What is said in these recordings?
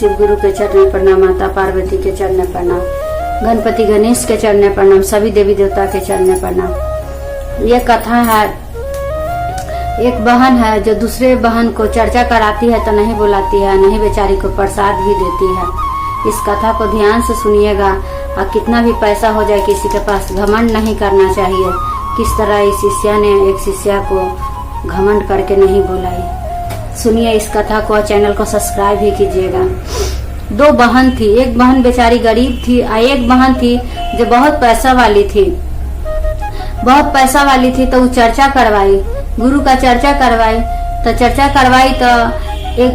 शिव गुरु के चरण प्रणाम, माता पार्वती के चरण प्रणाम, गणपति गणेश के चरण प्रणाम, सभी देवी देवता के चरण प्रणाम। ये कथा है, एक बहन है जो दूसरे बहन को चर्चा कराती है तो नहीं बुलाती है, नहीं बेचारी को प्रसाद भी देती है। इस कथा को ध्यान से सुनिएगा। और कितना भी पैसा हो जाए किसी के पास घमंड नहीं करना चाहिए। किस तरह इस शिष्या ने एक शिष्या को घमंड करके नहीं बुलाई। सुनिए इस कथा को, चैनल को सब्सक्राइब भी कीजिएगा। दो बहन थी, एक बहन बेचारी गरीब थी और एक बहन थी जो बहुत पैसा वाली थी। बहुत पैसा वाली थी तो वो चर्चा करवाई, गुरु का चर्चा करवाई। तो एक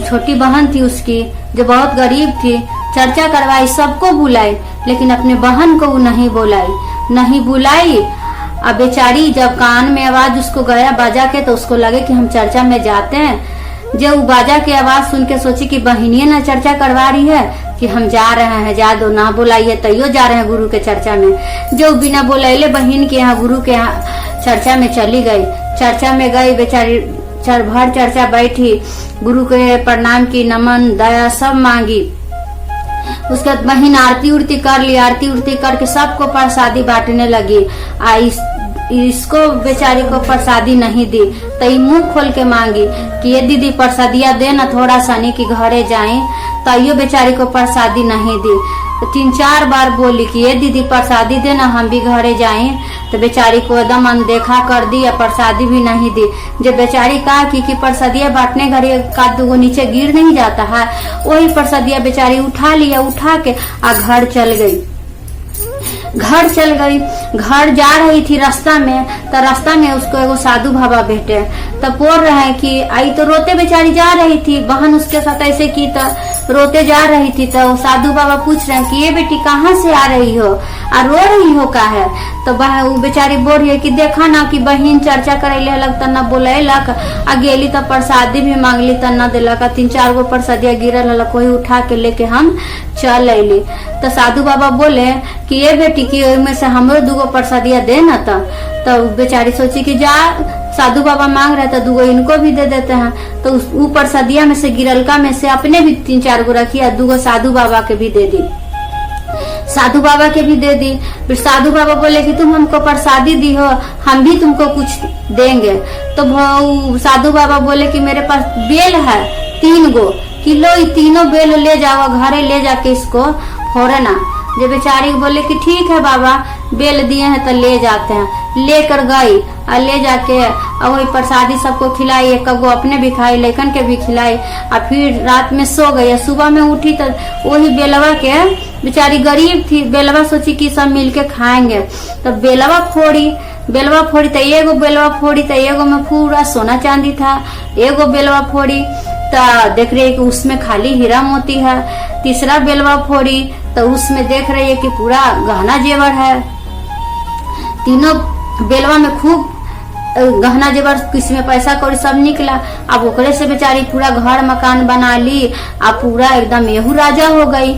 छोटी बहन थी उसकी जो बहुत गरीब थी, चर्चा करवाई, सबको बुलाई, लेकिन अपने बहन को वो नहीं बुलाई। अब बेचारी जब कान में आवाज उसको गया बाजा के, तो उसको लगे कि हम चर्चा में जाते हैं। जब वो बाजा की आवाज सुन के सोची कि बहनिये ना चर्चा करवा रही है कि हम जा रहे हैं, जा दो, ना बुलाइए तैयो जा रहे हैं गुरु के चर्चा में। जो बिना बुलाइले बहन के यहाँ गुरु के यहाँ चर्चा में चली गई। चर्चा में गई बेचारी, भर चर्चा बैठी, गुरु के प्रणाम की, नमन दया सब मांगी। उसके बाद बहन आरती उरती कर ली, आरती उरती करके सबको प्रसादी बांटने लगी। इसको बेचारी को प्रसादी नहीं दी तो मुंह खोल के मांगी कि ये दीदी प्रसादिया दे ना थोड़ा सा, नहीं कि घरे जाए। तो बेचारी को प्रसादी नहीं दी। तो 3-4 बार बोली कि ये दीदी प्रसादी देना, हम भी घरे जाएं। तो बेचारी को एकदम अनदेखा कर दी, या प्रसादी भी नहीं दी। जब बेचारी कहा कि प्रसादिया बांटने घरे का दो नीचे गिर नहीं जाता है, वही प्रसादिया बेचारी उठा लिया, उठा के घर चल गई। घर जा रही थी, रास्ता में उसको एगो साधु बाबा भेटे। तब बोल रहे हैं कि आई तो रोते बेचारी जा रही थी, बहन उसके साथ ऐसे की तो रोते जा रही थी। तो साधु बाबा पूछ रहे हैं कि ये बेटी कहाँ से आ रही हो और रो रही हो का है। तो वो बेचारी बोल रही है कि देखा ना कि बहन चर्चा करे अलग त न बोलक, आ गेली तो प्रसादी भी मांगली त न दिलक, 3-4 गो प्रसादिया गिरल हल, कोई उठा के लेके हम चल अली। तो साधु बाबा बोले कि ये बेटी की में से हमरो 2 प्रसादिया दे न। तो बेचारी सोची कि जा साधु बाबा मांग रहे तो 2 इनको भी दे देते हैं। तो उस प्रसादिया में से गिरलका में से अपने भी 3-4 गो रखी, 2 साधु बाबा के भी दे दी। फिर साधु बाबा बोले कि तुम हमको प्रसादी दी हो, हम भी तुमको कुछ देंगे। तो साधु बाबा बोले कि मेरे पास बेल है 3 गो, कि लो ये 3 बेल ले जाओ घरे, ले जाके इसको फोड़ना। जो बेचारी बोले कि ठीक है बाबा, बेल दिए हैं तो ले जाते हैं। लेकर गई और ले जाके वही प्रसादी सबको खिलाई, 1 गो अपने भी खाई, लेकन के भी खिलाई। और फिर रात में सो गई। सुबह में उठी तो वही बेलवा के, बेचारी गरीब थी, बेलवा सोची कि सब मिलके खाएंगे। तो बेलवा फोड़ी तो एगो बेलवा फोड़ी तो एगो में पूरा सोना चांदी था। एगो बेलवा फोड़ी तो देख रही है कि उसमें खाली हीरा मोती है। तीसरा बेलवा फोड़ी तो उसमें देख रही है कि पूरा गहना जेवर है। तीनों बेलवा में खूब गहना जेवर, किसी में पैसा कौड़ी सब निकला। अब ओकरे से बेचारी पूरा घर मकान बना ली, अब पूरा एकदम एहू राजा हो गई।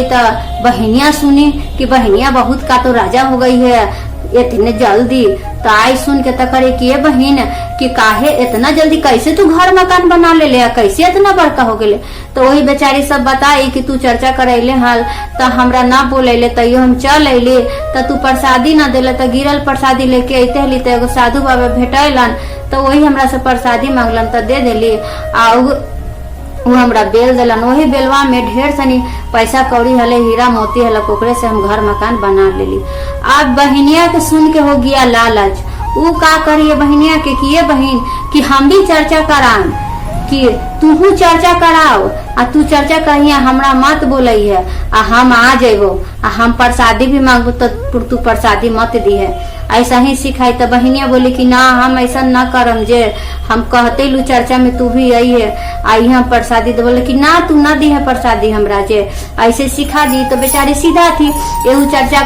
तो बहनिया सुनी कि बहनिया बहुत का तो राजा हो गई है इतने जल्दी। तो आई सुन के करे कि ये बहन कि काहे इतना जल्दी, कैसे तू घर मकान बना ले, कैसे इतना बड़का हो गए। तो वही बेचारी सब बताई कि तू चर्चा करैले हाल तो हमरा ना बोले, तैयो हम चल अली। तो तू प्रसादी ना दिले, तो गिरल प्रसादी लेके अते हली। तो एगो साधु बाबा भेटलन, तो वही हमरा से प्रसादी मांगलन तो दे दिली। वो हमरा बेल दिलन। वही बेलवा में ढेर सनी पैसा कौड़ी हले, हीरा मोती हले, ओकरे से हम घर मकान बना लेली। अब बहनिया के सुन के हो गया लालच। वो का करिए बहनिया के कि ये बहन कि हम भी चर्चा करान, कि तू चर्चा कराओ, आ तू चर्चा करिए, हमरा मत बोलई है, आ हम आ जेबो, आ हम प्रसादी भी मांगबो तो तू प्रसादी मत दी है। ऐसा ही सिखाई। तो बहनिया बोली कि ना हम ऐसा ना करम, जे हम कहते लू चर्चा में तू भी आई है, आई हम प्रसादी। तो बोले कि ना तू ना दी है प्रसादी हमरा, जे ऐसे सिखा दी। तो बेचारी सीधा थी, एहू चर्चा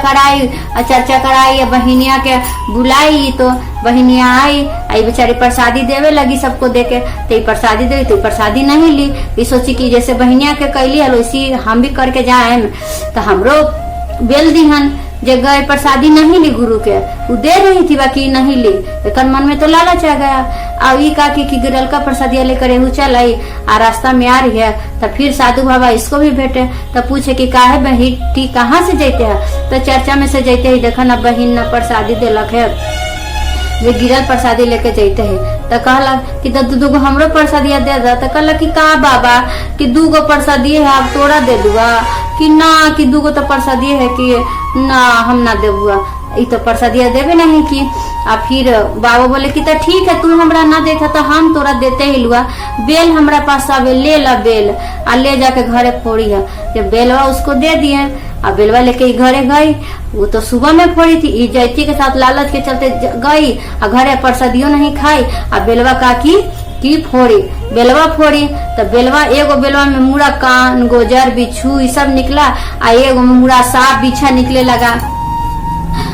कराई, बहनिया के बुलाई। तो बहनिया आई बेचारी प्रसादी देवे लगी सबको देके। तो प्रसादी दे तो प्रसादी नहीं ली। ये सोची कि जैसे बहनिया के कैली हल वैसी हम भी करके जाए, तो हमरो बेल दीहन। जे गए प्रसादी नहीं ली गुरु के, वो दे रही थी बाकी नहीं ली, लेकिन मन में तो लालच आ गया। अब ये का कि गिरल का प्रसादिया लेकर एहू चल आई, आ रास्ता में आ रही है तो फिर साधु बाबा इसको भी भेटे, तो पूछे कि काहे बहिन कहाँ से जैते है, तो चर्चा में से जैते ही देखा न बहिन न प्रसादी देलक है, ये गिरल प्रसादी लेके जैते है। तो कहला कि दूगो हमरो प्रसादिया दे दा, तो कहला कि का बाबा कि दूगो प्रसादी है अब तोरा दे दुआ, कि ना कि दूगो तो प्रसादी है कि ना हम ना देबुआ, ई तो प्रसादिया देवे नहीं की। आ फिर बाबा बोले कि तो ठीक है, तू हमरा ना देता तो हम तोरा देते ही लुआ, बेल हमरा पास आवे ले ला बेल, आ ले जाके घरे फोड़ी है। जब बेलवा उसको दे दिए, अब बेलवा लेके घरे गई, वो तो सुबह में फोड़ी थी, ई जैती के साथ लालच के चलते गई, आ घरे प्रसादियों नहीं खाई, आ बेलवा का की फोड़ी, बेलवा फोड़ी, तो बेलवा एगो बेलवा में मुड़ा कान गोजर बिच्छू ये सब निकला, आ एगो में मुड़ा सांप बिछा निकले लगा,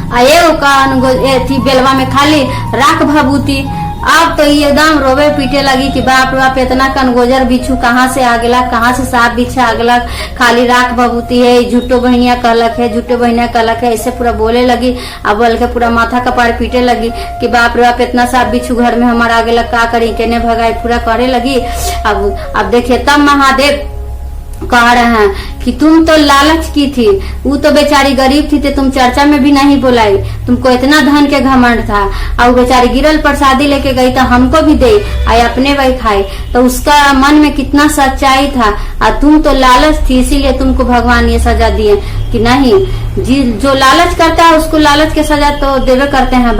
आ एगो कान थी बेलवा में खाली राख भभूति। अब तो ये एकदम रोवे पीटे लगी कि बाप रे बाप इतना कनगोजर बिच्छू कहाँ से आ गया, कहाँ से सांप बिच्छा आ गया, खाली राख भभूति है, झूठो बहनिया कहलक है, झूठो बहनिया कहलक है, ऐसे पूरा बोले लगी। अब बोल के पूरा माथा कपार पीटे लगी कि बाप रे बाप इतना सांप बिच्छू घर में हमारा आ गया, का करी केने भगाई, पूरा करे लगी। अब देखिए तब महादेव कह रहे हैं कि तुम तो लालच की थी, वो तो बेचारी गरीब थी, तुम चर्चा में भी नहीं बुलाई, तुमको इतना धन के घमंड था, और बेचारी गिरल प्रसादी लेके गई तो हमको भी दे, आए अपने वही खाए, तो उसका मन में कितना सच्चाई था, और तुम तो लालच थी इसीलिए तुमको भगवान ये सजा दिए कि नहीं, जो लालच करता है उसको लालच के सजा तो देवे करते हैं।